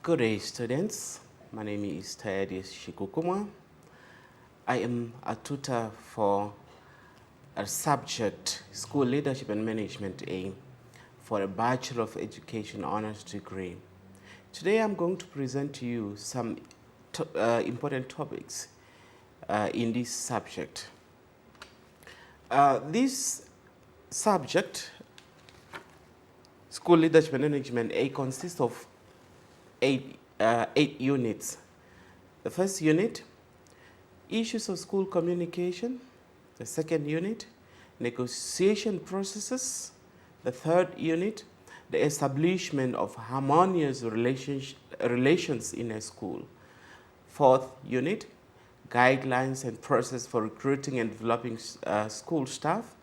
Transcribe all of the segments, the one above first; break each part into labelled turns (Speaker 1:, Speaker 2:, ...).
Speaker 1: Good day, students. My name is Tayadi Shikukuma. I am a tutor for a subject, School Leadership and Management A, for a Bachelor of Education honors degree. Today I'm going to present to you some important topics in this subject. This subject, School Leadership and Management A, consists of eight units. The first unit, issues of school communication. The second unit, negotiation processes. The third unit, the establishment of harmonious relations in a school. Fourth unit, guidelines and process for recruiting and developing school staff.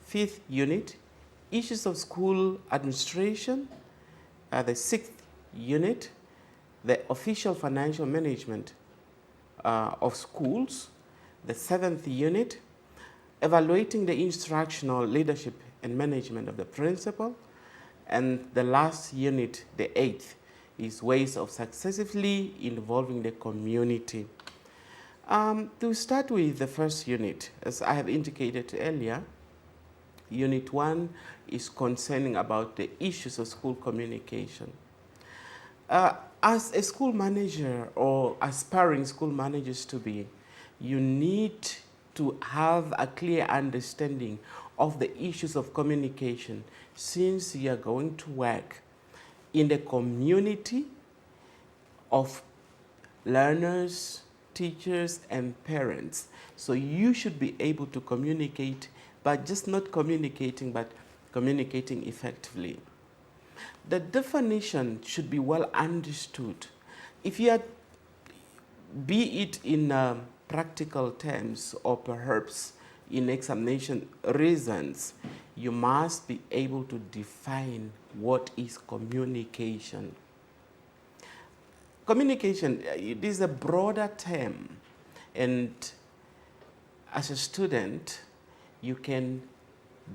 Speaker 1: Fifth unit, issues of school administration. The sixth unit, the official financial management of schools. The seventh unit, evaluating the instructional leadership and management of the principal. And the last unit, the eighth, is ways of successfully involving the community. To start with the first unit, as I have indicated earlier, Unit 1 is concerning about the issues of school communication. As a school manager or aspiring school managers to be, you need to have a clear understanding of the issues of communication since you are going to work in the community of learners, teachers, and parents. So you should be able to communicate, but just not communicating, but communicating effectively. The definition should be well understood. If you are, be it in practical terms or perhaps in examination reasons, you must be able to define what is communication. Communication, it is a broader term, and as a student, you can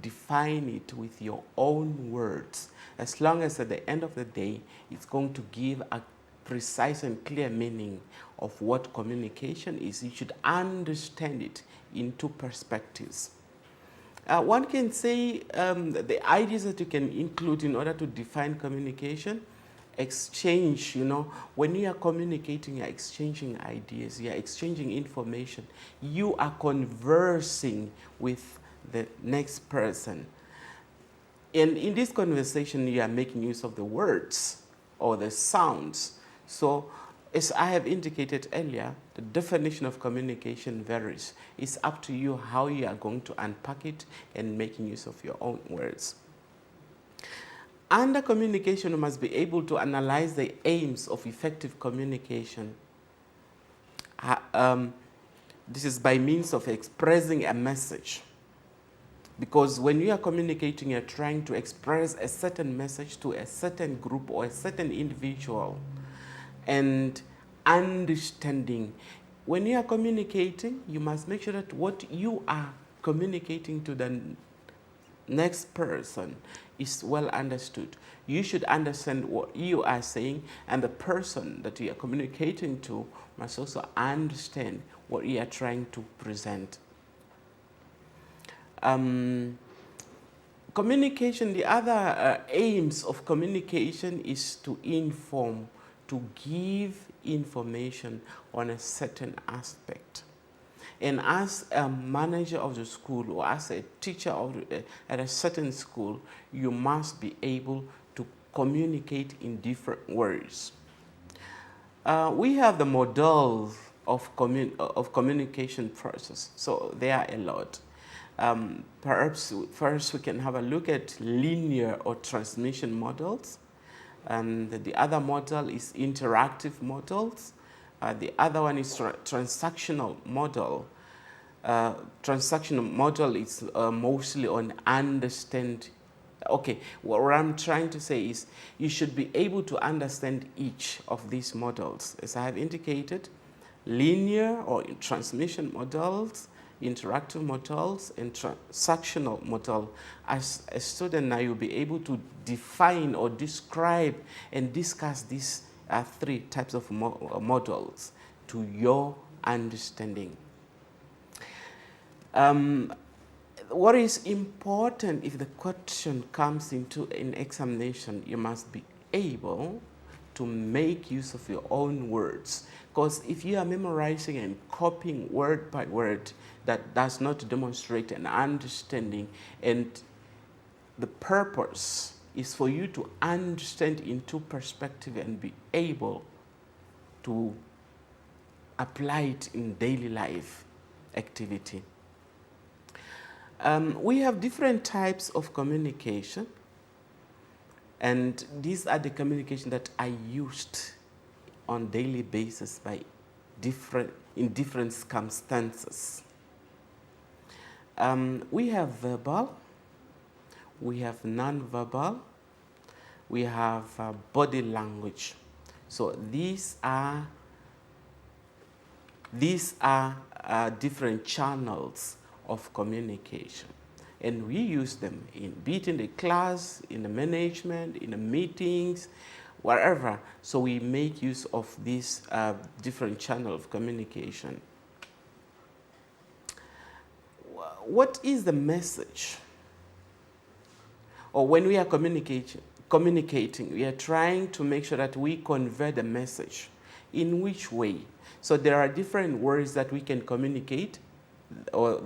Speaker 1: define it with your own words, as long as at the end of the day, it's going to give a precise and clear meaning of what communication is. You should understand it in two perspectives. One can say the ideas that you can include in order to define communication: exchange, when you are communicating, you're exchanging ideas, you're exchanging information, you are conversing with the next person. And in this conversation, you are making use of the words or the sounds. So, as I have indicated earlier, the definition of communication varies. It's up to you how you are going to unpack it and making use of your own words. Under communication, you must be able to analyze the aims of effective communication. This is by means of expressing a message. Because when you are communicating, you're trying to express a certain message to a certain group or a certain individual. And understanding. When you are communicating, you must make sure that what you are communicating to the next person is well understood. You should understand what you are saying, and the person that you are communicating to must also understand what you are trying to present. Communication, the other aims of communication is to inform, to give information on a certain aspect. And as a manager of the school or as a teacher at a certain school, you must be able to communicate in different ways. We have the models of communication process, so there are a lot. Perhaps first we can have a look at linear or transmission models. And the other model is interactive models. The other one is transactional model. Transactional model is mostly on understand. Okay, what I'm trying to say is you should be able to understand each of these models. As I have indicated, linear or transmission models, interactive models, and transactional model. As a student now, you'll be able to define or describe and discuss these three types of models to your understanding. What is important, if the question comes into an examination, you must be able to make use of your own words. Because if you are memorizing and copying word by word, that does not demonstrate an understanding, and the purpose is for you to understand into perspective and be able to apply it in daily life activity. We have different types of communication, and these are the communication that are used on daily basis by in different circumstances. We have verbal, we have non-verbal, we have body language. So these are different channels of communication, and we use them be it in the class, in the management, in the meetings, wherever. So we make use of these different channels of communication. What is the message? Or when we are communicating, we are trying to make sure that we convey the message. In which way? So there are different words that we can communicate, or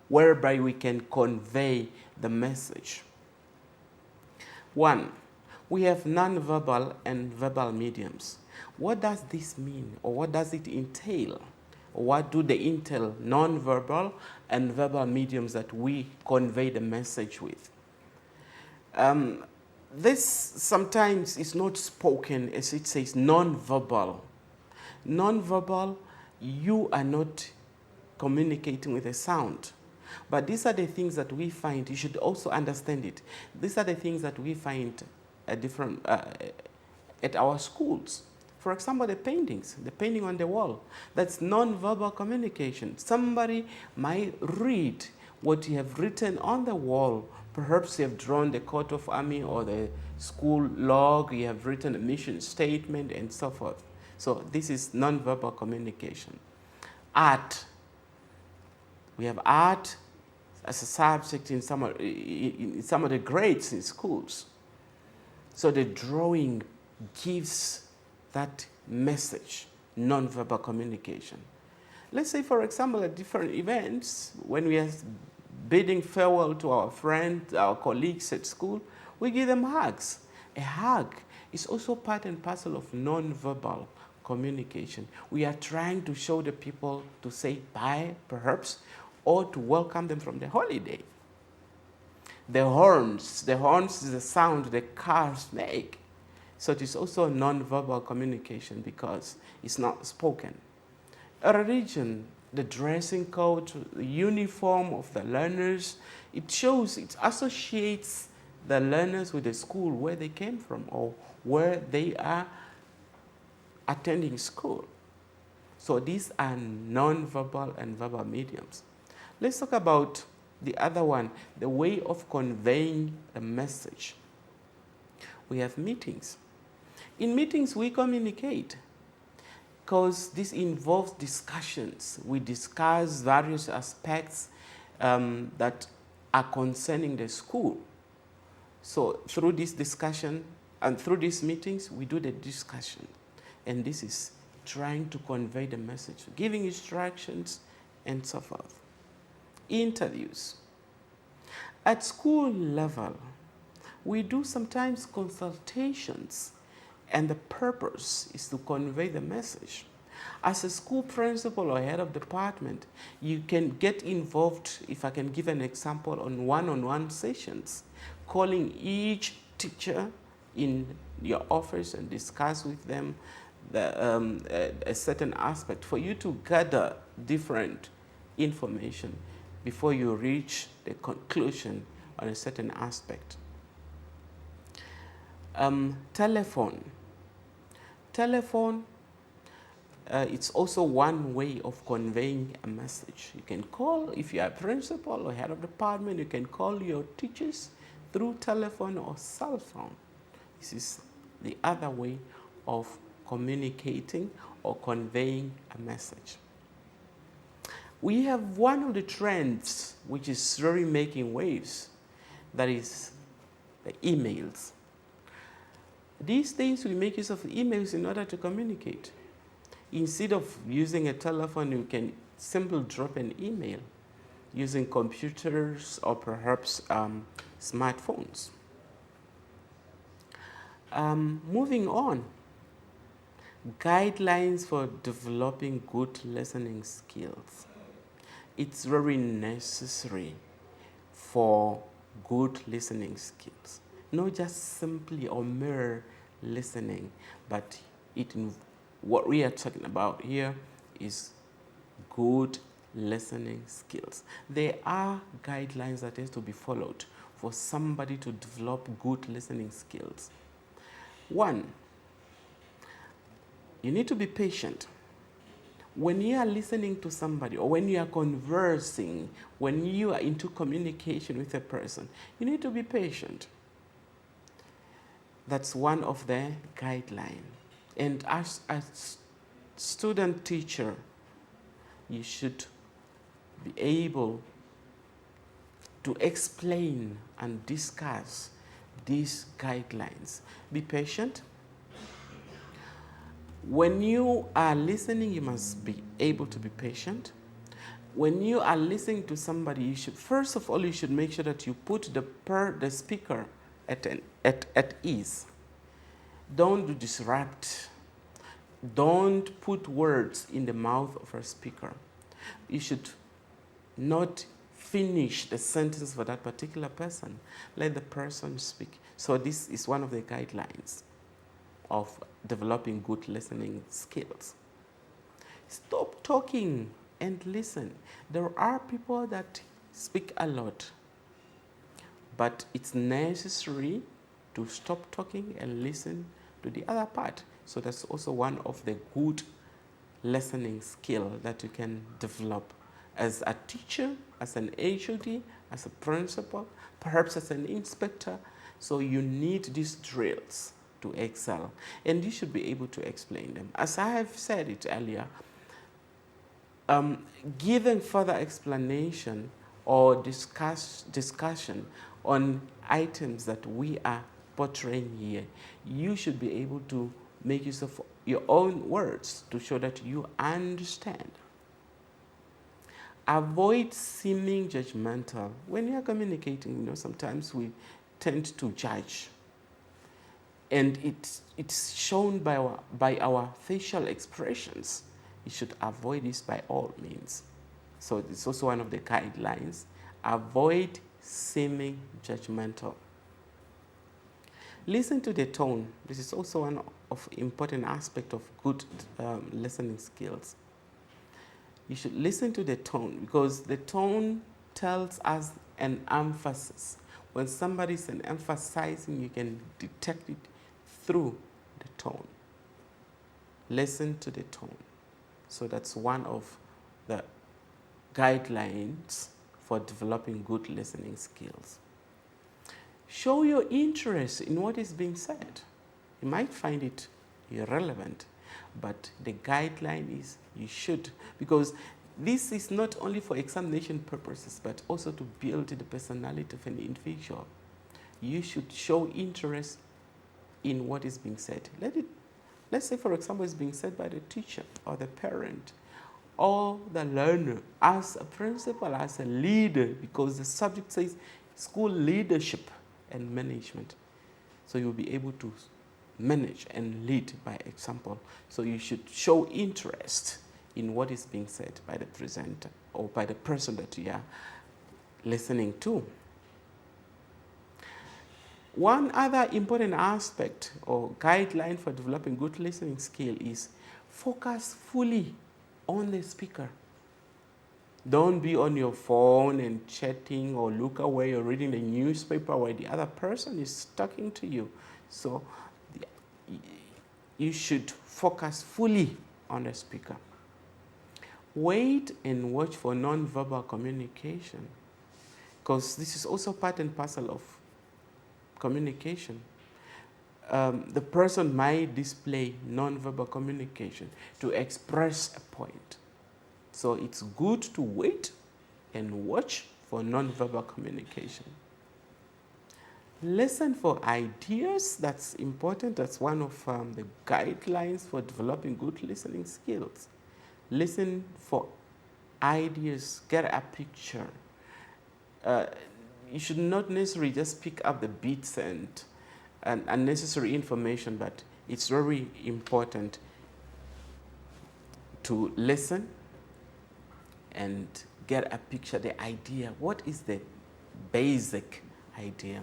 Speaker 1: whereby we can convey the message. One, we have non-verbal and verbal mediums. What does this mean, or what does it entail? What do they entail, non-verbal and verbal mediums that we convey the message with? This sometimes is not spoken, as it says, non-verbal. Non-verbal, you are not communicating with a sound. But these are the things that we find, you should also understand it. These are the things that we find at our schools. For example, the paintings, the painting on the wall, that's non-verbal communication. Somebody might read what you have written on the wall. Perhaps you have drawn the coat of army or the school log, you have written a mission statement and so forth. So this is non-verbal communication. Art. We have art as a subject in some of the grades in schools. So the drawing gives that message, non-verbal communication. Let's say, for example, at different events, when we are bidding farewell to our friends, our colleagues at school, we give them hugs. A hug is also part and parcel of non-verbal communication. We are trying to show the people to say bye, perhaps, or to welcome them from the holiday. The horns is the sound the cars make. So it is also non-verbal communication because it's not spoken. A religion, the dressing code, the uniform of the learners, it associates the learners with the school where they came from or where they are attending school. So these are non-verbal and verbal mediums. Let's talk about the other one, the way of conveying a message. We have meetings. In meetings, we communicate because this involves discussions. We discuss various aspects that are concerning the school. So through this discussion and through these meetings, we do the discussion. And this is trying to convey the message, giving instructions, and so forth. Interviews. At school level, we do sometimes consultations, and the purpose is to convey the message. As a school principal or head of department, you can get involved, if I can give an example, on one-on-one sessions, calling each teacher in your office and discuss with them a certain aspect for you to gather different information before you reach the conclusion on a certain aspect. Telephone. It's also one way of conveying a message. You can call, if you are a principal or head of department, you can call your teachers through telephone or cell phone. This is the other way of communicating or conveying a message. We have one of the trends which is really making waves, that is the emails. These days we make use of emails in order to communicate. Instead of using a telephone, you can simply drop an email using computers or perhaps smartphones. Moving on, guidelines for developing good listening skills. It's very necessary for good listening skills. Not just simply or mere listening, but what we are talking about here is good listening skills. There are guidelines that have to be followed for somebody to develop good listening skills. One, you need to be patient. When you are listening to somebody or when you are conversing, when you are into communication with a person, you need to be patient. That's one of the guidelines. And as a student teacher, you should be able to explain and discuss these guidelines. Be patient. When you are listening, you must be able to be patient. When you are listening to somebody, you should, first of all, you should make sure that you put the speaker at ease. Don't disrupt. Don't put words in the mouth of a speaker. You should not finish the sentence for that particular person. Let the person speak. So this is one of the guidelines of developing good listening skills. Stop talking and listen. There are people that speak a lot, but it's necessary to stop talking and listen to the other part. So that's also one of the good listening skill that you can develop as a teacher, as an HOD, as a principal, perhaps as an inspector. So you need these drills to excel, and you should be able to explain them. As I have said it earlier, giving further explanation or discussion on items that we are portraying here, you should be able to make use of your own words to show that you understand. Avoid seeming judgmental. When you are communicating, sometimes we tend to judge. And it's shown by our facial expressions. You should avoid this by all means. So it's also one of the guidelines. Avoid seeming judgmental. Listen to the tone. This is also one of important aspect of good listening skills. You should listen to the tone, because the tone tells us an emphasis. When somebody is emphasizing, you can detect it through the tone. Listen to the tone. So that's one of the guidelines for developing good listening skills. Show your interest in what is being said. You might find it irrelevant, but the guideline is you should, because this is not only for examination purposes, but also to build the personality of an individual. You should show interest in what is being said. Let's say, for example, it's being said by the teacher or the parent or the learner, as a principal, as a leader, because the subject says school leadership and management. So you'll be able to manage and lead by example. So you should show interest in what is being said by the presenter or by the person that you are listening to. One other important aspect or guideline for developing good listening skill is focus fully on the speaker. Don't be on your phone and chatting or look away or reading the newspaper while the other person is talking to you. So you should focus fully on the speaker. Wait and watch for non-verbal communication, because this is also part and parcel of communication. the person might display nonverbal communication to express a point. So it's good to wait and watch for nonverbal communication. Listen for ideas, that's important. That's one of the guidelines for developing good listening skills. Listen for ideas, get a picture. You should not necessarily just pick up the bits and unnecessary information, but it's very important to listen and get a picture, the idea. What is the basic idea?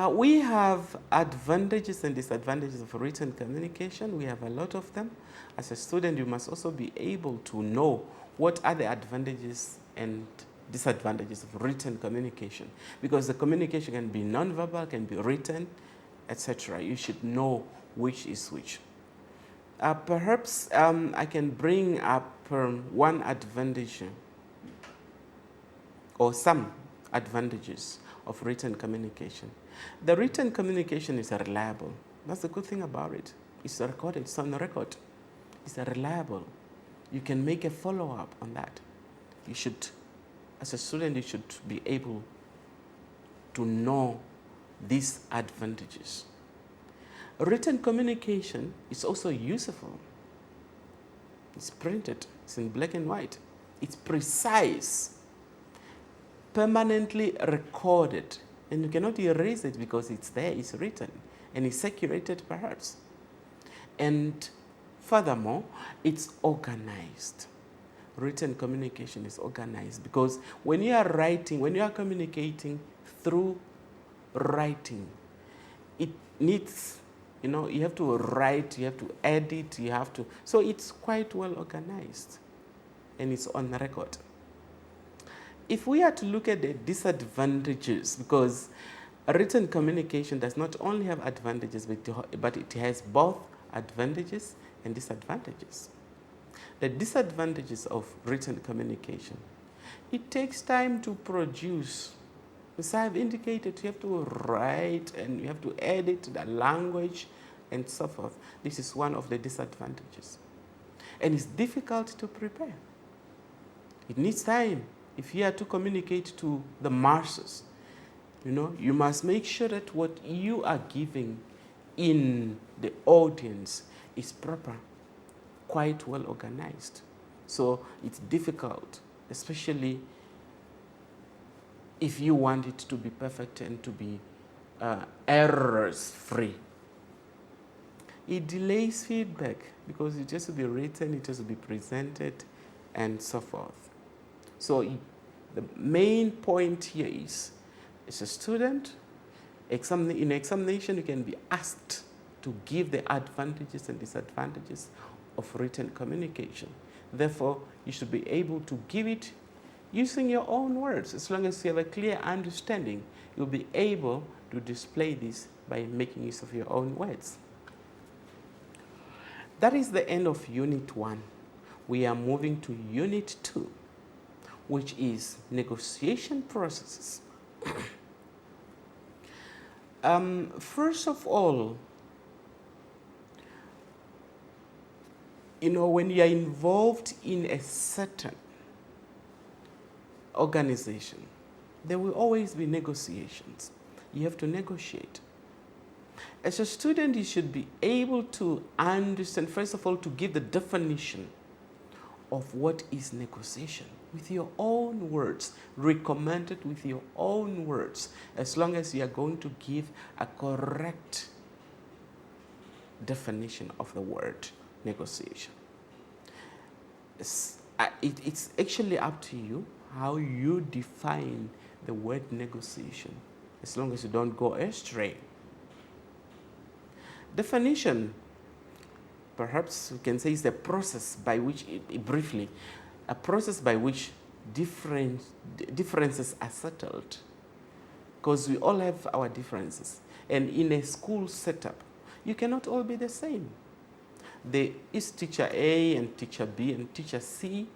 Speaker 1: We have advantages and disadvantages of written communication. We have a lot of them. As a student, you must also be able to know what are the advantages and disadvantages of written communication, because the communication can be nonverbal, can be written, etc. You should know which is which. Perhaps I can bring up one advantage or some advantages of written communication. The written communication is reliable. That's the good thing about it. It's recorded, it's on the record. It's reliable. You can make a follow-up on that. You should, as a student, you should be able to know these advantages. Written communication is also useful. It's printed, it's in black and white. It's precise, permanently recorded, and you cannot erase it because it's there, it's written, and it's circulated perhaps. And furthermore, it's organized. Written communication is organized because when you are writing, when you are communicating through writing, it needs, you have to write, you have to edit, so it's quite well organized and it's on the record. If we are to look at the disadvantages, because written communication does not only have advantages, but it has both advantages and disadvantages. The disadvantages of written communication: it takes time to produce. As I've indicated, you have to write and you have to edit the language and so forth. This is one of the disadvantages. And it's difficult to prepare. It needs time. If you are to communicate to the masses, you must make sure that what you are giving in the audience is proper, quite well organized. So it's difficult, especially if you want it to be perfect and to be errors-free. It delays feedback because it has to be written, it has to be presented, and so forth. So the main point here is, as a student, in examination, you can be asked to give the advantages and disadvantages of written communication. Therefore, you should be able to give it using your own words. As long as you have a clear understanding, you'll be able to display this by making use of your own words. That is the end of Unit 1. We are moving to Unit 2, which is negotiation processes. First of all, when you are involved in a certain organization, there will always be negotiations. You have to negotiate. As a student, you should be able to understand, first of all, to give the definition of what is negotiation with your own words, recommended with your own words, as long as you are going to give a correct definition of the word negotiation. It's actually up to you how you define the word negotiation, as long as you don't go astray. Definition, perhaps we can say, is a process by which, briefly, a process by which differences are settled. Because we all have our differences. And in a school setup, you cannot all be the same. There is teacher A and teacher B and teacher C,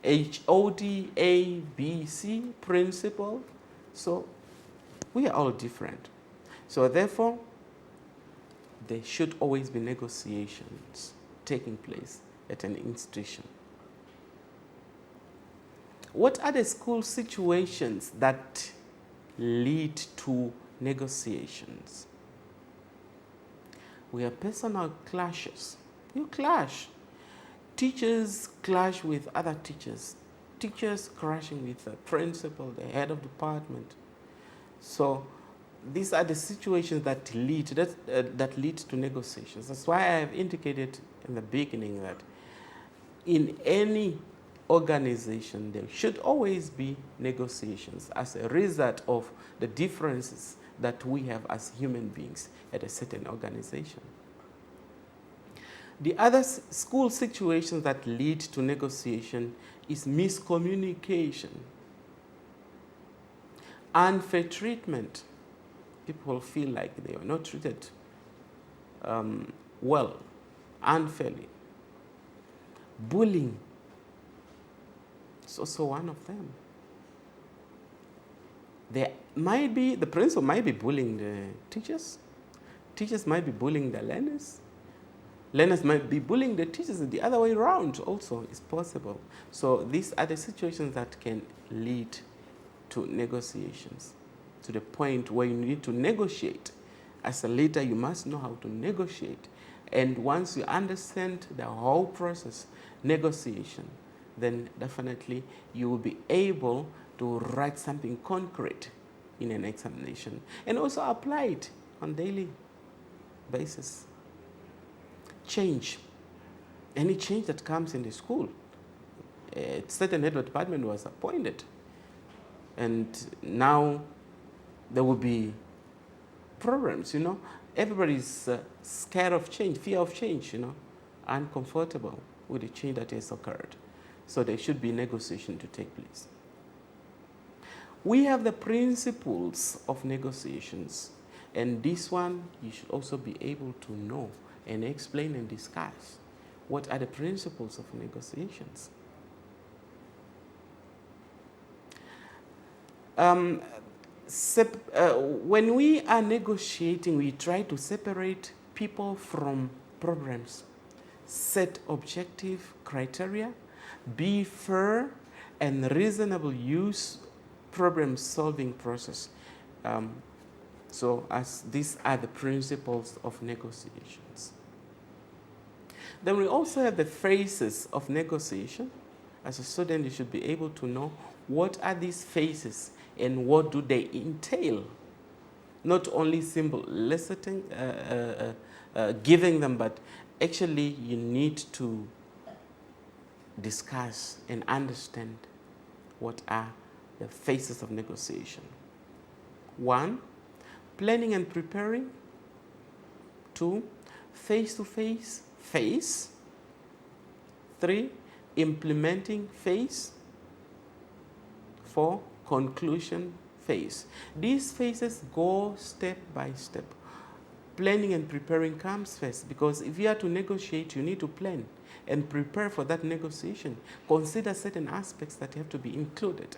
Speaker 1: HOD, A, B, C, principal. So we are all different. So therefore, there should always be negotiations taking place at an institution. What are the school situations that lead to negotiations? We have personal clashes. You clash. Teachers clash with other teachers. Teachers clashing with the principal, the head of department. So these are the situations that lead to negotiations. That's why I have indicated in the beginning that in any organization there should always be negotiations as a result of the differences that we have as human beings at a certain organization. The other school situations that lead to negotiation is miscommunication, unfair treatment. People feel like they are not treated well, unfairly. Bullying is also one of them. The principal might be bullying the teachers. Teachers might be bullying the learners. Learners might be bullying the teachers, and the other way around also is possible. So these are the situations that can lead to negotiations, to the point where you need to negotiate. As a leader, you must know how to negotiate. And once you understand the whole process, negotiation, then definitely you will be able to write something concrete in an examination and also apply it on daily basis. Change. Any change that comes in the school. A certain head of department was appointed, and now there will be problems, Everybody's scared of change, fear of change, uncomfortable with the change that has occurred. So there should be negotiation to take place. We have the principles of negotiations, and this one you should also be able to know and explain and discuss. What are the principles of negotiations? When we are negotiating, we try to separate people from problems, set objective criteria, be fair and reasonable, use problem-solving process. So as these are the principles of negotiations. Then we also have the phases of negotiation. As a student, you should be able to know what are these phases and what do they entail. Not only simple listening, giving them, but actually you need to discuss and understand what are the phases of negotiation. 1, planning and preparing. 2, face-to-face phase. 3, implementing phase. 4, conclusion phase. These phases go step by step. Planning and preparing comes first, because if you are to negotiate, you need to plan and prepare for that negotiation. Consider certain aspects that have to be included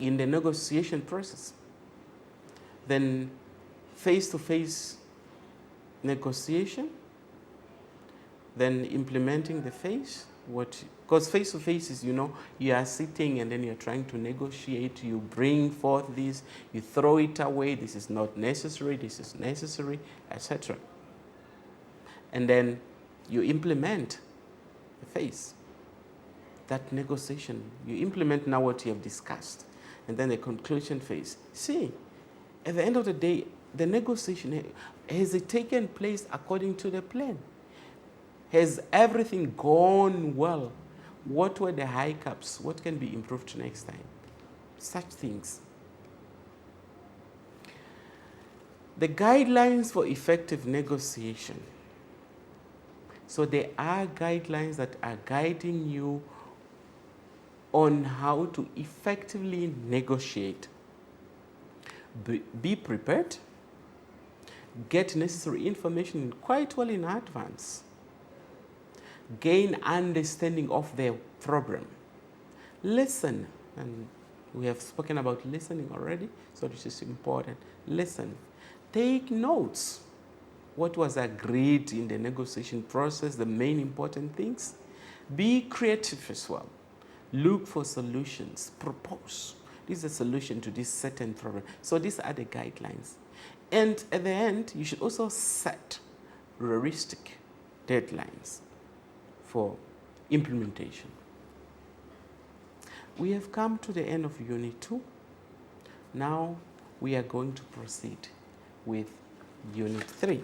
Speaker 1: in the negotiation process. Then face-to-face negotiation, then implementing the phase. Because face-to-face is, you are sitting and then you're trying to negotiate, you bring forth this, you throw it away, this is not necessary, this is necessary, etc. And then you implement the phase, that negotiation. You implement now what you have discussed. And then the conclusion phase. See, at the end of the day, the negotiation, has it taken place according to the plan? Has everything gone well? What were the hiccups? What can be improved next time? Such things. The guidelines for effective negotiation. So there are guidelines that are guiding you on how to effectively negotiate. Be prepared. Get necessary information quite well in advance. Gain understanding of their problem. Listen, and we have spoken about listening already, so this is important. Listen. Take notes. What was agreed in the negotiation process, the main important things. Be creative as well. Look for solutions. Propose. This is a solution to this certain problem. So these are the guidelines. And at the end, you should also set realistic deadlines for implementation. We have come to the end of Unit 2. Now we are going to proceed with Unit 3.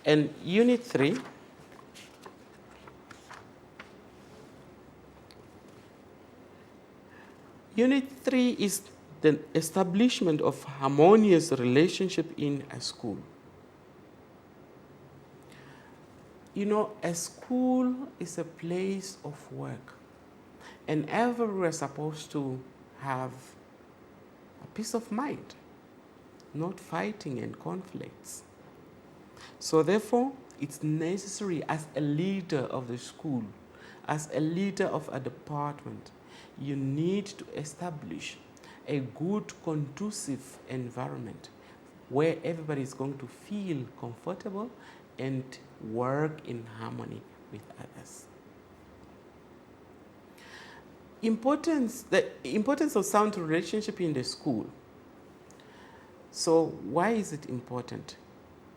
Speaker 1: And Unit 3 is the establishment of harmonious relationship in a school. You know, a school is a place of work, and everyone is supposed to have a peace of mind, not fighting and conflicts. So therefore, it's necessary as a leader of the school, as a leader of a department, you need to establish a good, conducive environment where everybody is going to feel comfortable and work in harmony with others. The importance of sound relationship in the school. So why is it important?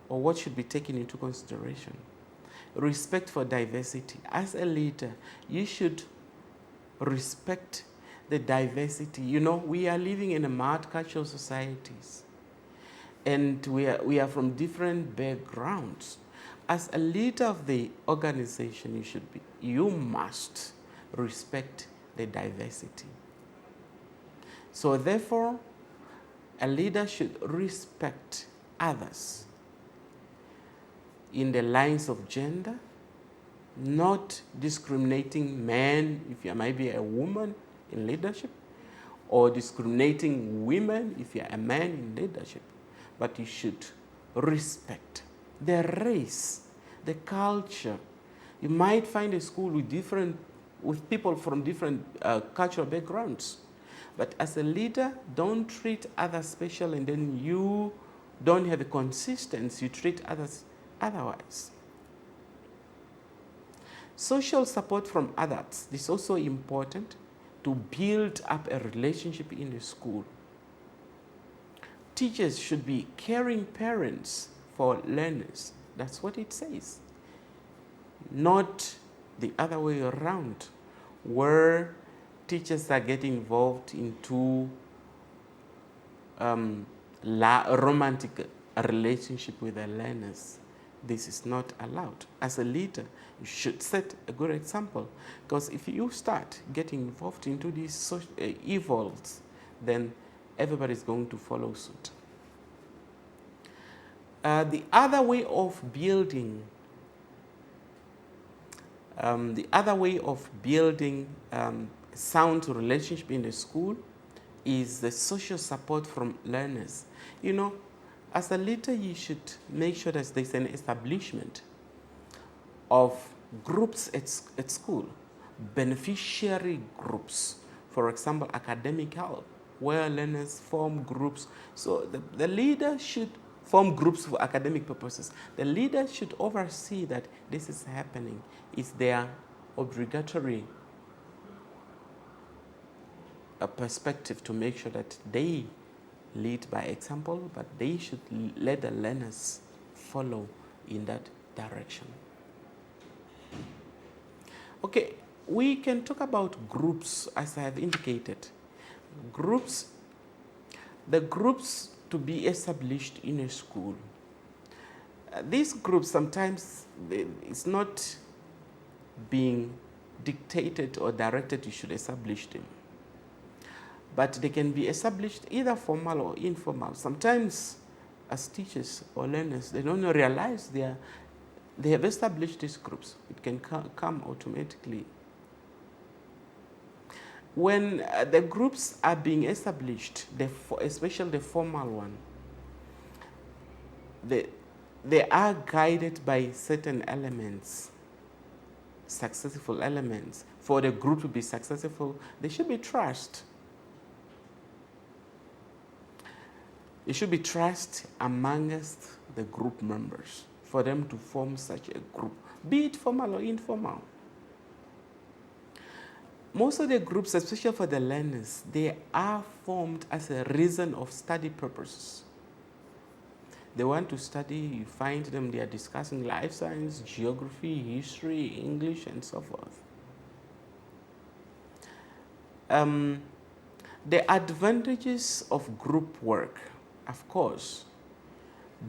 Speaker 1: Or what should be taken into consideration? Respect for diversity. As a leader, you should respect the diversity. You know, we are living in a multicultural societies, and we are from different backgrounds. As a leader of the organization, you must respect the diversity. So therefore, a leader should respect others in the lines of gender, not discriminating men if you might be a woman in leadership, or discriminating women if you're a man in leadership. But you should respect the race, the culture. You might find a school with people from different cultural backgrounds. But as a leader, don't treat others special and then you don't have a consistency, you treat others otherwise. Social support from others is also important to build up a relationship in the school. Teachers should be caring parents for learners. That's what it says. Not the other way around, where teachers are getting involved into romantic relationship with their learners. This is not allowed. As a leader, you should set a good example, because if you start getting involved into these evils, then everybody's going to follow suit. The other way of building sound relationship in the school is the social support from learners. You know, as a leader, you should make sure that there's an establishment of groups at school, beneficiary groups. For example, academic help, where learners form groups. So the leader should form groups for academic purposes. The leader should oversee that this is happening. It's their obligatory perspective to make sure that they lead by example, but they should let the learners follow in that direction. Okay, we can talk about groups, as I have indicated. The groups to be established in a school. These groups sometimes, it's not being dictated or directed you should establish them. But they can be established either formal or informal. Sometimes, as teachers or learners, they don't realize they have established these groups. It can come automatically. When the groups are being established, especially the formal one, they are guided by certain elements, successful elements. For the group to be successful, there should be trust. It should be trust amongst the group members for them to form such a group, be it formal or informal. Most of the groups, especially for the learners, they are formed as a reason of study purposes. They want to study, you find them, they are discussing life science, geography, history, English, and so forth. The advantages of group work, of course,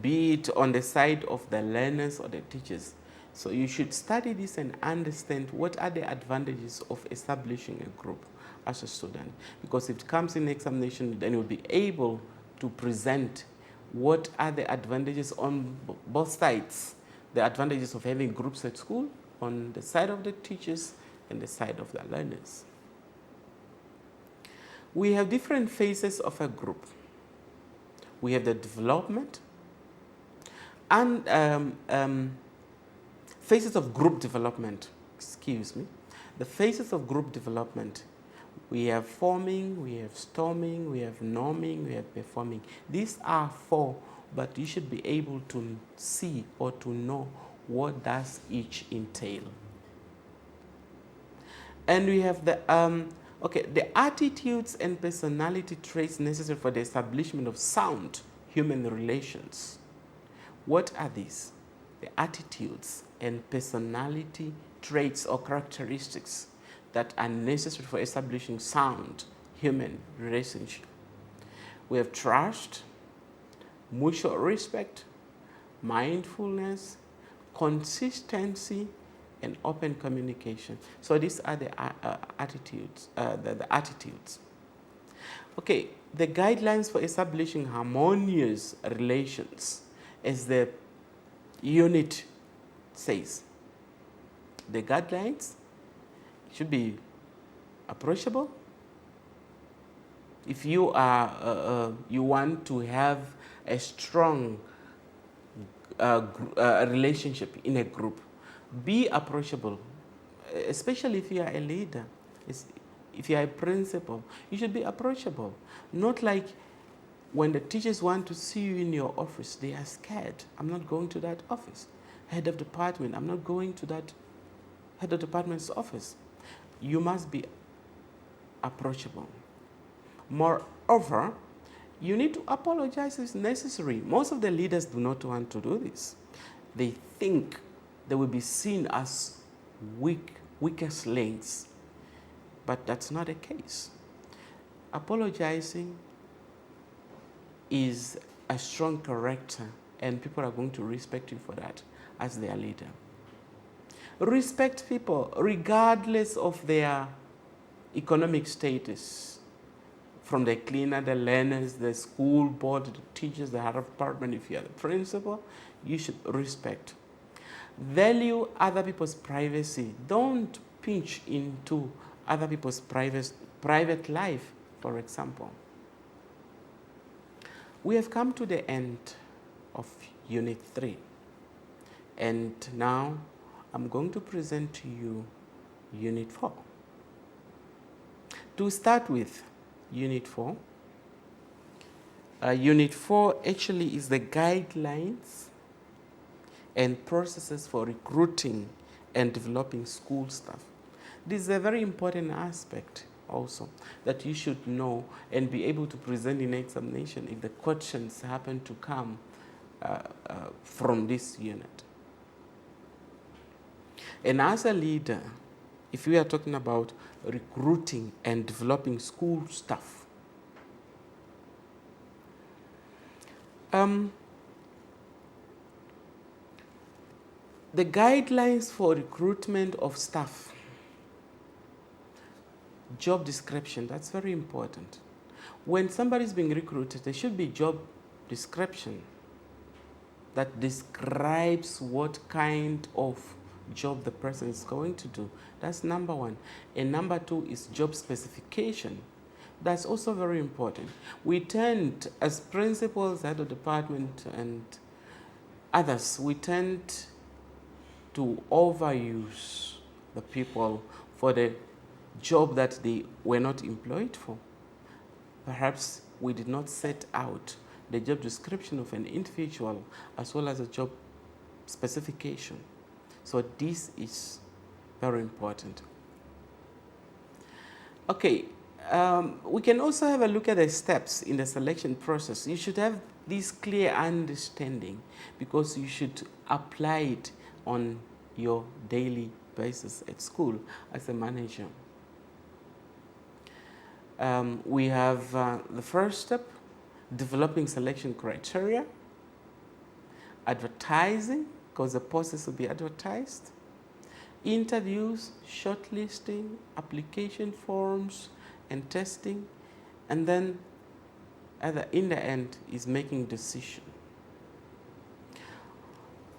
Speaker 1: be it on the side of the learners or the teachers. So you should study this and understand what are the advantages of establishing a group as a student. Because if it comes in examination, then you'll be able to present what are the advantages on both sides. The advantages of having groups at school on the side of the teachers and the side of the learners. We have different phases of a group. We have the development and phases of group development, excuse me. The phases of group development, we have forming, we have storming, we have norming, we have performing. These are 4, but you should be able to see or to know what does each entail. And we have the the attitudes and personality traits necessary for the establishment of sound human relations. What are these? The attitudes and personality traits or characteristics that are necessary for establishing sound human relationship. We have trust, mutual respect, mindfulness, consistency, and open communication. So these are the attitudes. The attitudes. Okay, the guidelines for establishing harmonious relations, as the unit says. The guidelines should be approachable. If you are you want to have a strong relationship in a group, be approachable, especially if you are a leader. If you are a principal, you should be approachable. Not like when the teachers want to see you in your office, they are scared. I'm not going to that office. Head of department, I'm not going to that head of department's office. You must be approachable. Moreover, you need to apologize if necessary. Most of the leaders do not want to do this. They think they will be seen as weakest links. But that's not the case. Apologizing is a strong character, and people are going to respect you for that as their leader. Respect people regardless of their economic status. From the cleaner, the learners, the school board, the teachers, the head of department, if you are the principal, you should respect. Value other people's privacy. Don't pinch into other people's private life, for example. We have come to the end of Unit 3. And now I'm going to present to you Unit 4. To start with, Unit 4. Unit 4 actually is the guidelines and processes for recruiting and developing school staff. This is a very important aspect also that you should know and be able to present in examination if the questions happen to come from this unit. And as a leader, if we are talking about recruiting and developing school staff, the guidelines for recruitment of staff, job description, that's very important. When somebody is being recruited, there should be job description that describes what kind of job the person is going to do. That's number one. And number two is job specification. That's also very important. We tend, as principals, head of department, and others, we tend to overuse the people for the job that they were not employed for. Perhaps we did not set out the job description of an individual as well as a job specification. So this is very important. Okay, we can also have a look at the steps in the selection process. You should have this clear understanding because you should apply it on your daily basis at school as a manager. We have the first step, developing selection criteria, advertising, because the process will be advertised, interviews, shortlisting, application forms, and testing, and then in the end is making decision.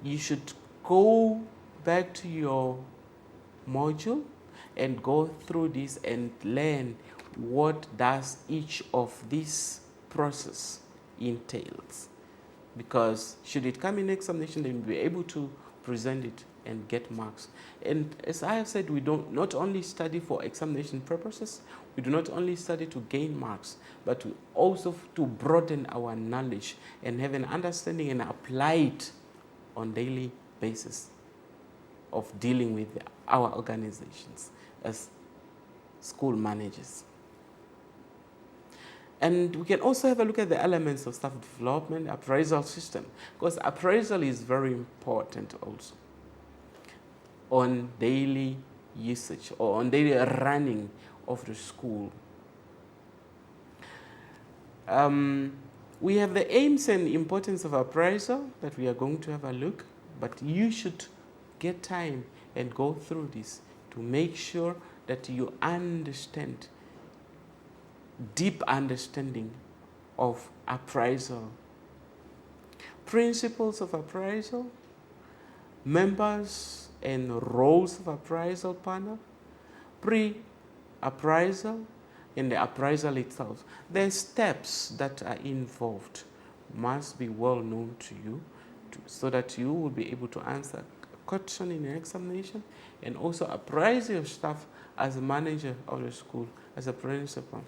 Speaker 1: You should go back to your module and go through this and learn what does each of these process entails. Because should it come in examination, then we'll be able to present it and get marks. And as I have said, we don't not only study for examination purposes, we do not only study to gain marks, but also to broaden our knowledge and have an understanding and apply it on daily basis of dealing with our organizations as school managers. And we can also have a look at the elements of staff development, appraisal system, because appraisal is very important also on daily usage or on daily running of the school. We have the aims and importance of appraisal that we are going to have a look, but you should get time and go through this to make sure that you understand, deep understanding of appraisal. Principles of appraisal, members and roles of appraisal panel, pre-appraisal, and the appraisal itself. The steps that are involved must be well known to you so that you will be able to answer a question in an examination and also appraise your staff as a manager of the school, as a principal.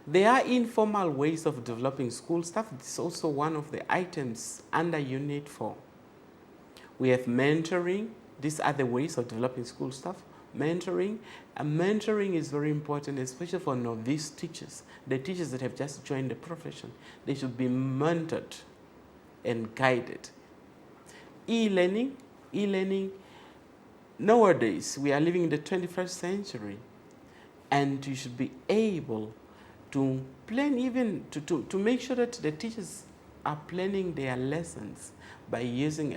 Speaker 1: There are informal ways of developing school staff. This is also one of the items under Unit 4. We have mentoring. These are the ways of developing school staff. Mentoring. And mentoring is very important, especially for novice teachers, the teachers that have just joined the profession. They should be mentored and guided. E-learning. E-learning. Nowadays, we are living in the 21st century, and you should be able to plan, even to make sure that the teachers are planning their lessons by using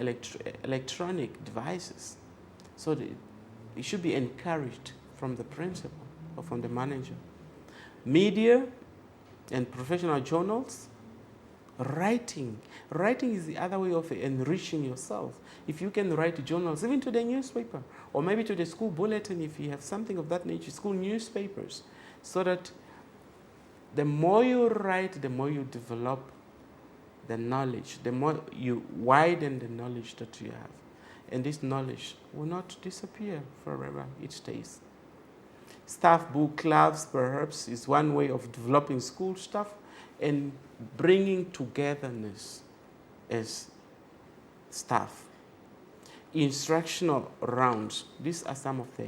Speaker 1: electronic devices. So it should be encouraged from the principal or from the manager. Media and professional journals. Writing. Writing is the other way of enriching yourself. If you can write journals, even to the newspaper, or maybe to the school bulletin if you have something of that nature, school newspapers, so that the more you write, the more you develop the knowledge, the more you widen the knowledge that you have. And this knowledge will not disappear forever, it stays. Staff book clubs, perhaps, is one way of developing school staff and bringing togetherness as staff. Instructional rounds, these are some of the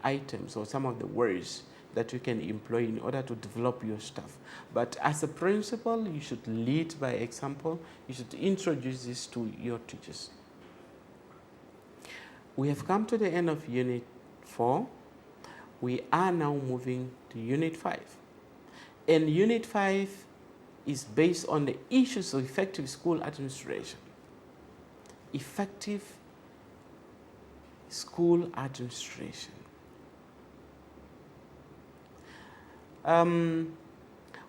Speaker 1: items or some of the words that you can employ in order to develop your staff. But as a principal, you should lead by example. You should introduce this to your teachers. We have come to the end of Unit 4. We are now moving to Unit 5. And Unit 5 is based on the issues of effective school administration. Effective school administration.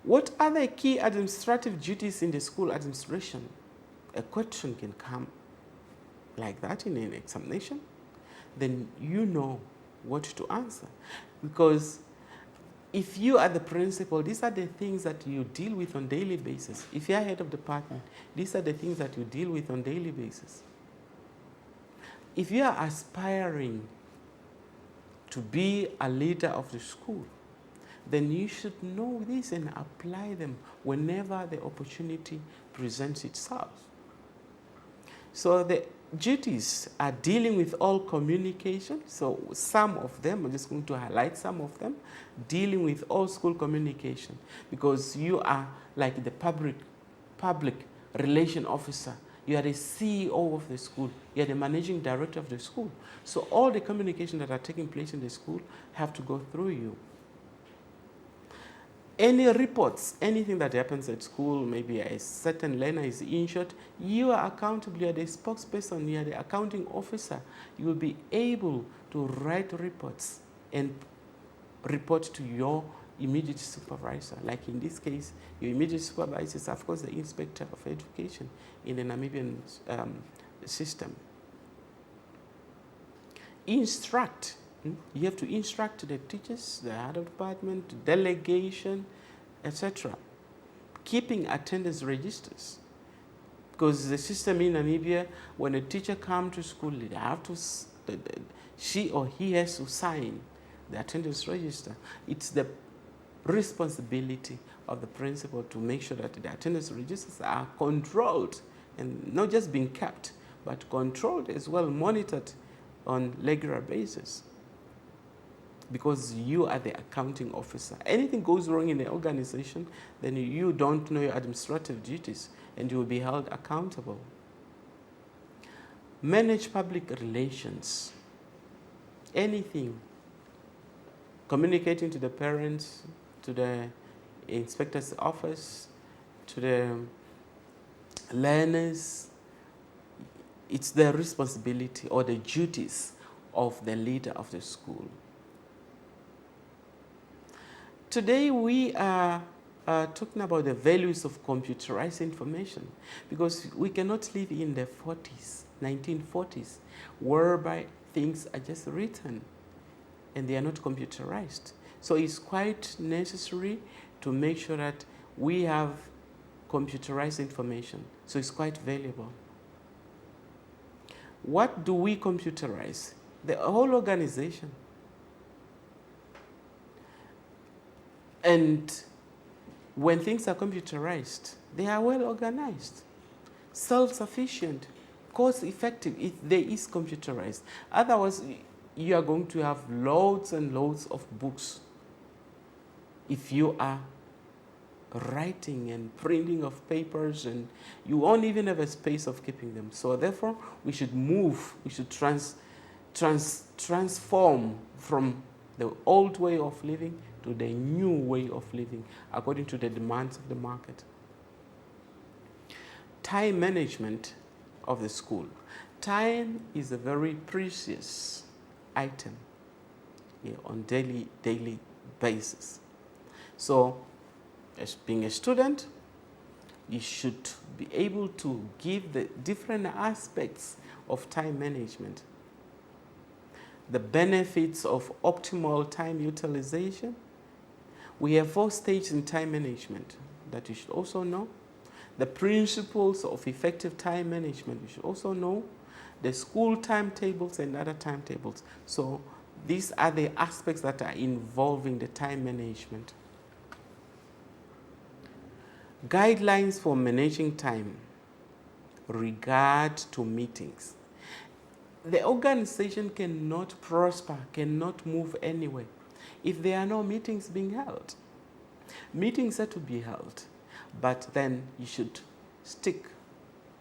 Speaker 1: What are the key administrative duties in the school administration? A question can come like that in an examination. Then you know what to answer. Because if you are the principal, these are the things that you deal with on a daily basis. If you are head of department, these are the things that you deal with on a daily basis. If you are aspiring to be a leader of the school, then you should know this and apply them whenever the opportunity presents itself. So the duties are dealing with all communication. So some of them, I'm just going to highlight some of them, dealing with all school communication, because you are like the public relation officer. You are the CEO of the school. You are the managing director of the school. So all the communication that are taking place in the school have to go through you. Any reports, anything that happens at school, maybe a certain learner is injured, you are accountable, you are the spokesperson, you are the accounting officer. You will be able to write reports and report to your immediate supervisor. Like in this case, your immediate supervisor is, of course, the inspector of education in the Namibian system. Instruct. You have to instruct the teachers, the other department, delegation, etc. Keeping attendance registers. Because the system in Namibia, when a teacher comes to school, they have to, she or he has to sign the attendance register. It's the responsibility of the principal to make sure that the attendance registers are controlled and not just being kept, but controlled as well, monitored on regular basis. Because you are the accounting officer. Anything goes wrong in the organization, then you don't know your administrative duties and you will be held accountable. Manage public relations. Anything. Communicating to the parents, to the inspector's office, to the learners. It's the responsibility or the duties of the leader of the school. Today we are talking about the values of computerized information, because we cannot live in the 40s, 1940s, whereby things are just written and they are not computerized. So it's quite necessary to make sure that we have computerized information. So it's quite valuable. What do we computerize? The whole organization. And when things are computerized, they are well organized, self-sufficient, cost-effective if there is computerized. Otherwise, you are going to have loads and loads of books if you are writing and printing of papers, and you won't even have a space of keeping them. So therefore, we should move, we should transform from the old way of living to the new way of living according to the demands of the market. Time management of the school. Time is a very precious item on daily basis. So, as being a student, you should be able to give the different aspects of time management. The benefits of optimal time utilization. We have 4 stages in time management that you should also know. The principles of effective time management you should also know. The school timetables and other timetables. So these are the aspects that are involving the time management. Guidelines for managing time. Regard to meetings. The organization cannot prosper, cannot move anywhere if there are no meetings being held. Meetings are to be held, but then you should stick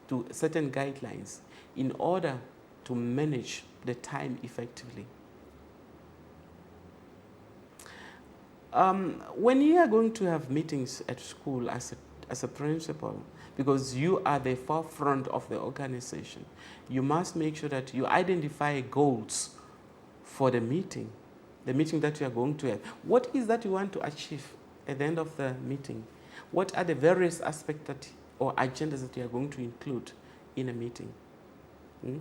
Speaker 1: to certain guidelines in order to manage the time effectively. When you are going to have meetings at school as a principal, because you are the forefront of the organization, you must make sure that you identify goals for the meeting that you are going to have. What is that you want to achieve at the end of the meeting? What are the various aspects or agendas that you are going to include in a meeting?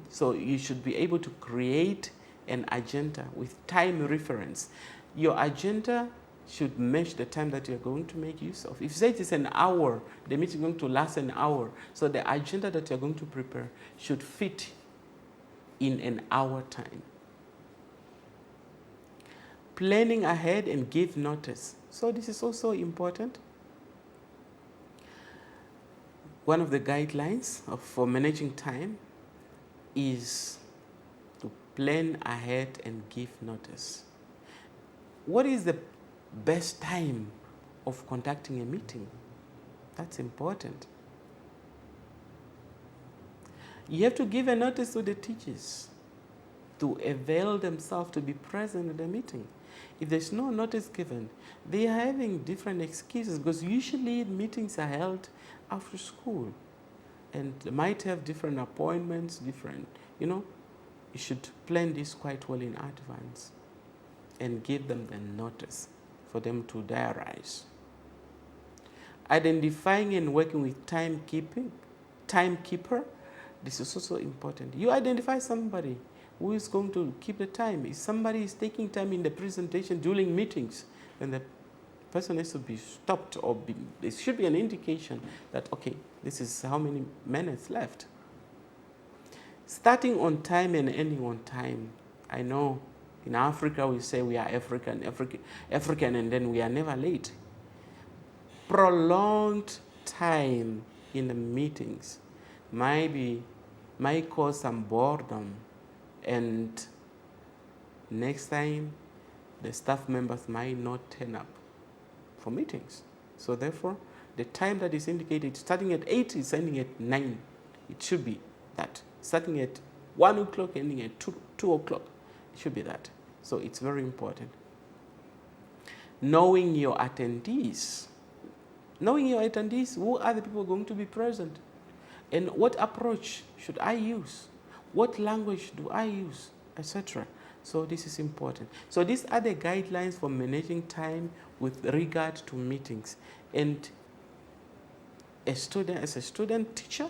Speaker 1: So you should be able to create an agenda with time reference. Your agenda should match the time that you're going to make use of. If you say it is an hour, the meeting is going to last an hour. So the agenda that you're going to prepare should fit in an hour time. planning ahead and give notice. So this is also important. One of the guidelines for managing time is to plan ahead and give notice. What is the best time of conducting a meeting? That's important. You have to give a notice to the teachers to avail themselves to be present at the meeting. If there's no notice given, they are having different excuses, because usually meetings are held after school and they might have different appointments, you should plan this quite well in advance and give them the notice for them to diarize. Identifying and working with timekeeper, this is also important. You identify somebody who is going to keep the time. If somebody is taking time in the presentation during meetings, then the person has to be stopped, or there should be an indication that, okay, this is how many minutes left. Starting on time and ending on time. I know in Africa we say we are African, and then we are never late. Prolonged time in the meetings might cause some boredom, and next time the staff members might not turn up for meetings. So therefore, the time that is indicated, starting at 8 is ending at 9. It should be that. Starting at 1 o'clock, ending at 2 o'clock. It should be that. So it's very important. Knowing your attendees. Who are the people going to be present? And what approach should I use? What language do I use? Etc. So this is important. So these are the guidelines for managing time with regard to meetings. And as a student teacher,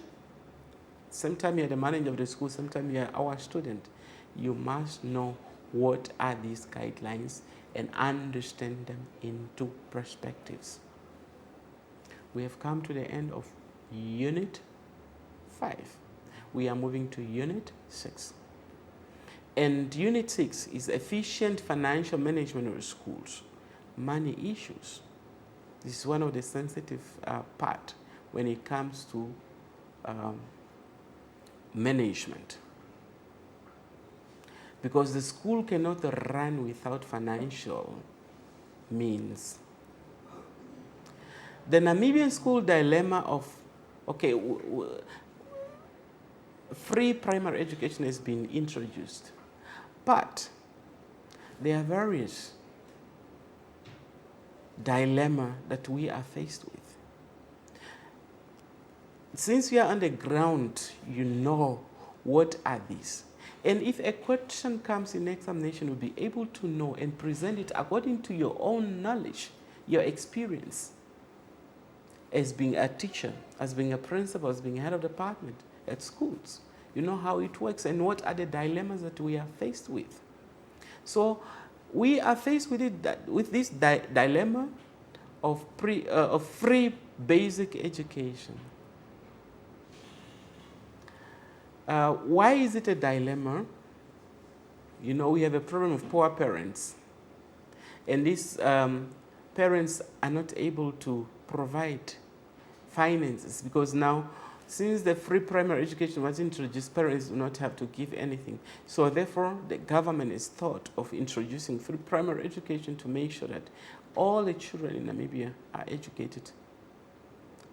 Speaker 1: sometimes you're the manager of the school, sometimes you're our student, you must know what are these guidelines and understand them into perspectives. We have come to the end of Unit 5. We are moving to Unit 6. And Unit 6 is efficient financial management of schools, money issues. This is one of the sensitive part when it comes to management. Because the school cannot run without financial means. The Namibian school dilemma of, free primary education has been introduced, but there are various dilemmas that we are faced with. Since we are on the ground, you know what are these. And if a question comes in examination, you'll be able to know and present it according to your own knowledge, your experience as being a teacher, as being a principal, as being a head of department at schools. You know how it works and what are the dilemmas that we are faced with. So we are faced with this dilemma of free basic education. Why is it a dilemma? We have a problem of poor parents. And these parents are not able to provide finances, because now, since the free primary education was introduced, parents do not have to give anything. So therefore, the government has thought of introducing free primary education to make sure that all the children in Namibia are educated.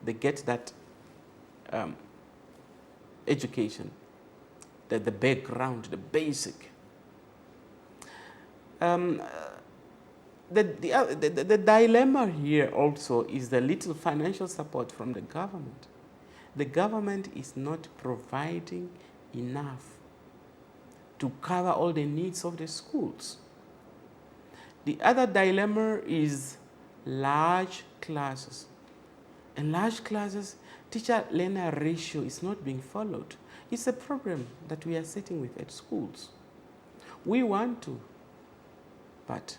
Speaker 1: They get that education, the background, the basic. The dilemma here also is the little financial support from the government. The government is not providing enough to cover all the needs of the schools. The other dilemma is large classes. In large classes, teacher-learner ratio is not being followed. It's a problem that we are sitting with at schools. We want to, but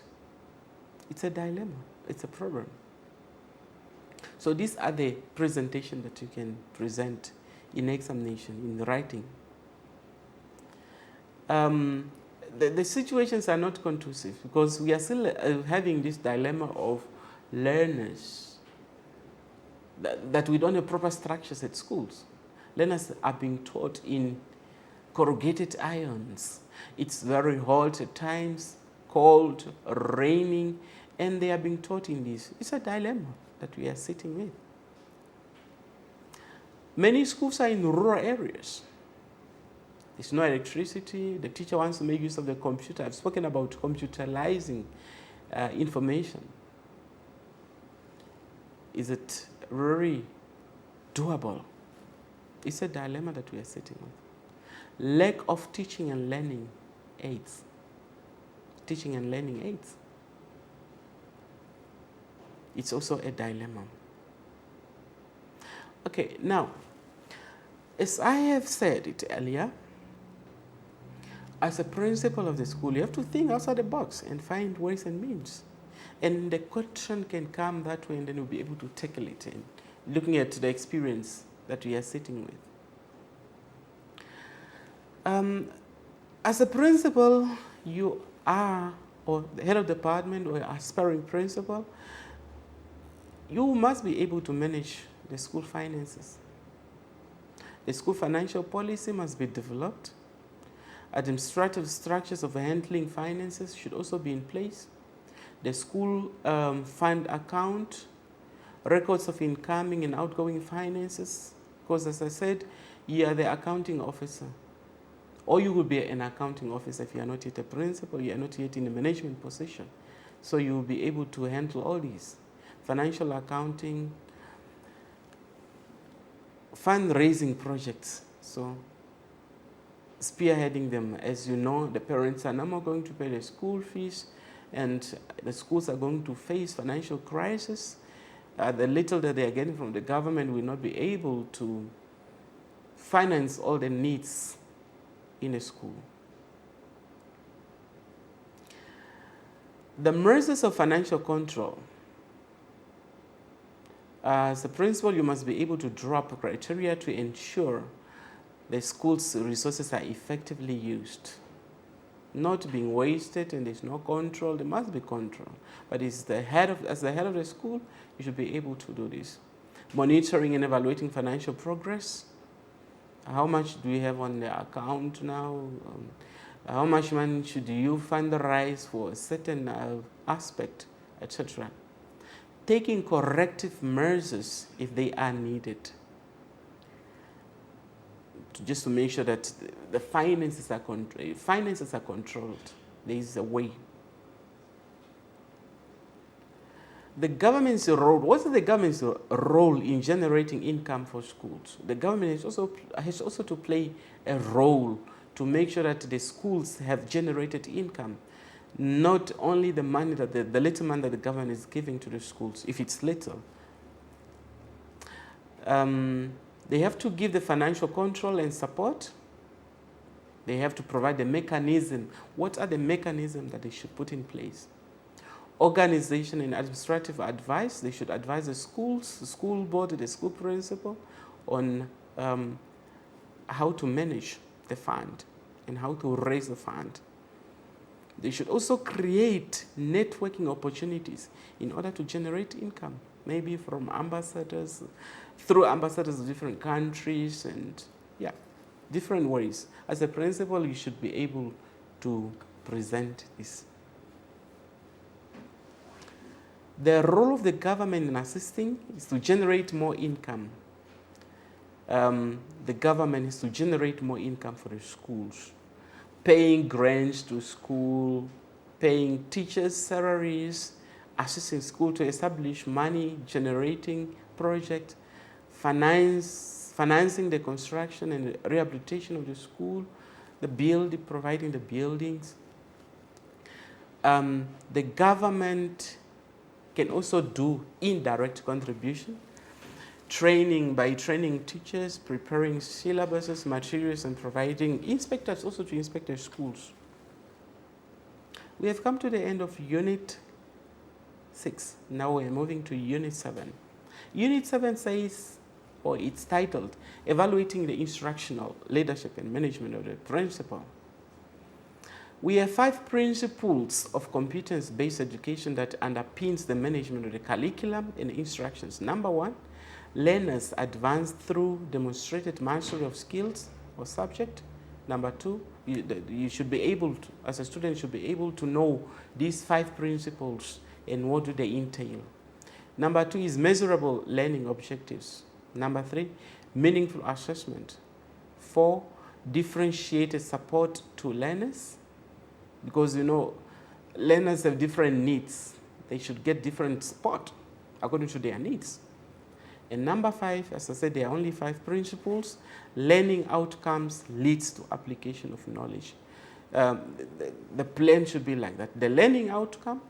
Speaker 1: it's a dilemma, it's a problem. So these are the presentations that you can present in examination, in writing. the situations are not conducive because we are still having this dilemma of learners that we don't have proper structures at schools. Learners are being taught in corrugated irons. It's very hot at times, cold, raining, and they are being taught in this. It's a dilemma that we are sitting with. Many schools are in rural areas. There's no electricity. The teacher wants to make use of the computer. I've spoken about computerizing information. Is it really doable? It's a dilemma that we are sitting with. Lack of teaching and learning aids. Teaching and learning aids. It's also a dilemma. Okay, now, as I have said it earlier, as a principal of the school, you have to think outside the box and find ways and means. And the question can come that way, and then we'll be able to tackle it, and looking at the experience that we are sitting with. As a principal, you are, or the head of department or aspiring principal, you must be able to manage the school finances. The school financial policy must be developed. Administrative structures of handling finances should also be in place. The school fund account, records of incoming and outgoing finances, because as I said, you are the accounting officer. Or you will be an accounting officer if you are not yet a principal, you are not yet in a management position. So you will be able to handle all these. Financial accounting, fundraising projects. So spearheading them. As you know, the parents are no more going to pay the school fees, and the schools are going to face financial crisis. The little that they are getting from the government will not be able to finance all the needs in a school. The measures of financial control. As a principal, you must be able to draw up criteria to ensure the school's resources are effectively used, not being wasted, and there's no control. There must be control, but as the head of the school, you should be able to do this. Monitoring and evaluating financial progress. How much do we have on the account now? How much money should you fundraise for a certain aspect, etc. Taking corrective measures if they are needed, just to make sure that the finances are controlled. There is a way. The government's role. What is the government's role in generating income for schools? The government has also to play a role to make sure that the schools have generated income. Not only the money that the little money that the government is giving to the schools, if it's little. They have to give the financial control and support. They have to provide the mechanism. What are the mechanisms that they should put in place? Organization and administrative advice. They should advise the schools, the school board, the school principal on how to manage the fund and how to raise the fund. They should also create networking opportunities in order to generate income, maybe from ambassadors, through ambassadors of different countries, and different ways. As a principal, you should be able to present this. The role of the government in assisting is to generate more income. The government is to generate more income for the schools. Paying grants to school, paying teachers' salaries, assisting school to establish money-generating projects, financing the construction and rehabilitation of the school, providing the buildings. The government can also do indirect contribution, by training teachers, preparing syllabuses, materials, and providing inspectors also to inspect the schools. We have come to the end of Unit 6. Now we're moving to Unit 7. Unit 7 says, or it's titled, Evaluating the Instructional Leadership and Management of the Principal. We have 5 principles of competence-based education that underpins the management of the curriculum and instructions. Number 1, learners advance through demonstrated mastery of skills or subject. Number 2, you should be able to, as a student, you should be able to know these 5 principles and what do they entail. Number 2 is measurable learning objectives. Number 3, meaningful assessment. 4, differentiated support to learners, because learners have different needs. They should get different support according to their needs. And number 5, as I said, there are only 5 principles. Learning outcomes leads to application of knowledge. The plan should be like that. The learning outcome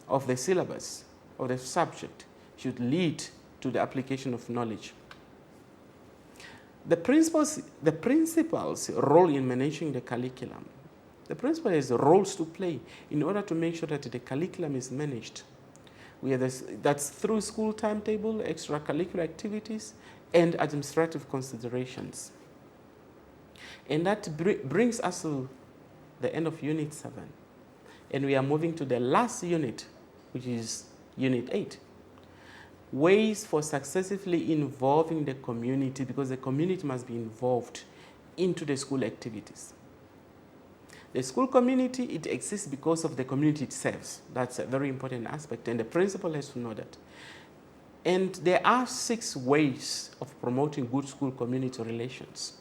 Speaker 1: of the syllabus, of the subject, should lead to the application of knowledge. The principal's role in managing the curriculum. The principal has roles to play in order to make sure that the curriculum is managed. That's through school timetable, extracurricular activities, and administrative considerations. And that brings us to the end of Unit 7. And we are moving to the last unit, which is Unit 8. Ways for successfully involving the community, because the community must be involved into the school activities. The school community, it exists because of the community it serves. That's a very important aspect, and the principal has to know that. And there are 6 ways of promoting good school-community relations.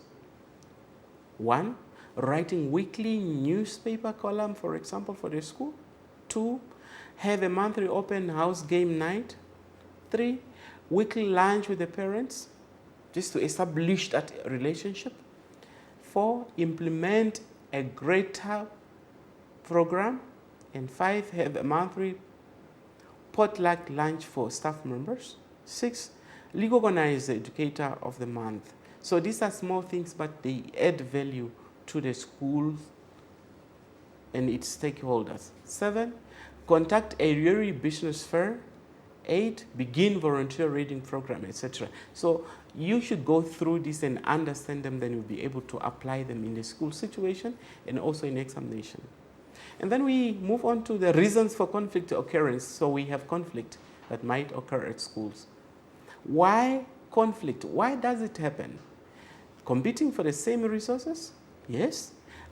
Speaker 1: 1, writing weekly newspaper column, for example, for the school. 2, have a monthly open house game night. 3, weekly lunch with the parents, just to establish that relationship. 4, implement a greater program. And 5, have a monthly potluck lunch for staff members. 6, recognize the educator of the month. So these are small things, but they add value to the school and its stakeholders. 7, conduct a yearly business fair. 8, begin volunteer reading program, etc. So you should go through this and understand them, then you'll be able to apply them in the school situation and also in examination. And then we move on to the reasons for conflict occurrence. So we have conflict that might occur at schools. Why conflict? Why does it happen? Competing for the same resources? Yes.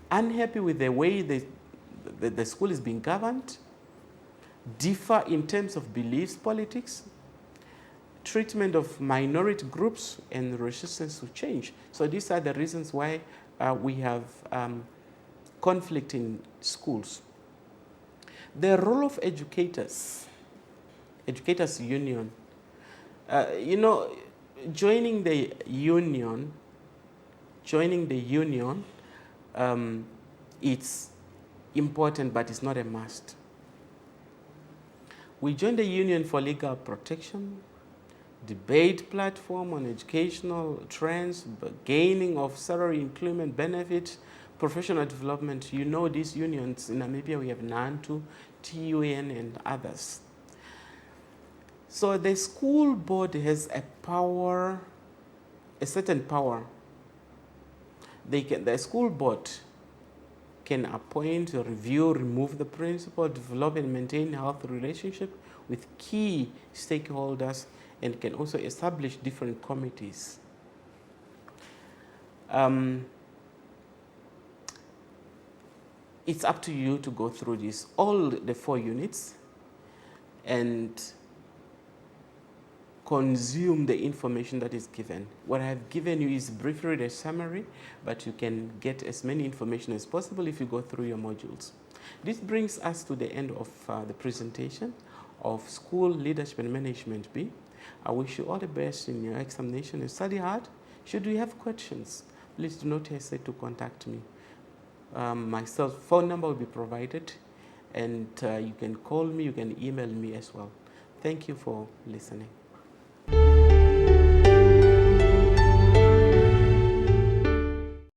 Speaker 1: Unhappy with the way the school is being governed? Differ in terms of beliefs, politics, treatment of minority groups, and resistance to change. So these are the reasons why we have conflict in schools. The role of educators union. Joining the union, it's important, but it's not a must. We joined the union for legal protection, debate platform on educational trends, gaining of salary increment benefits, professional development. You know these unions in Namibia, we have NANTU, TUN, and others. So the school board has a power, a certain power. The school board can appoint, review, remove the principal, develop and maintain a healthy relationship with key stakeholders, and can also establish different committees. It's up to you to go through this, all the 4 units, and consume the information that is given. What I have given you is briefly the summary, but you can get as many information as possible if you go through your modules. This brings us to the end of the presentation of School Leadership and Management B. I wish you all the best in your examination and study hard. Should you have questions, please do not hesitate to contact me. My phone number will be provided, and you can call me, you can email me as well. Thank you for listening.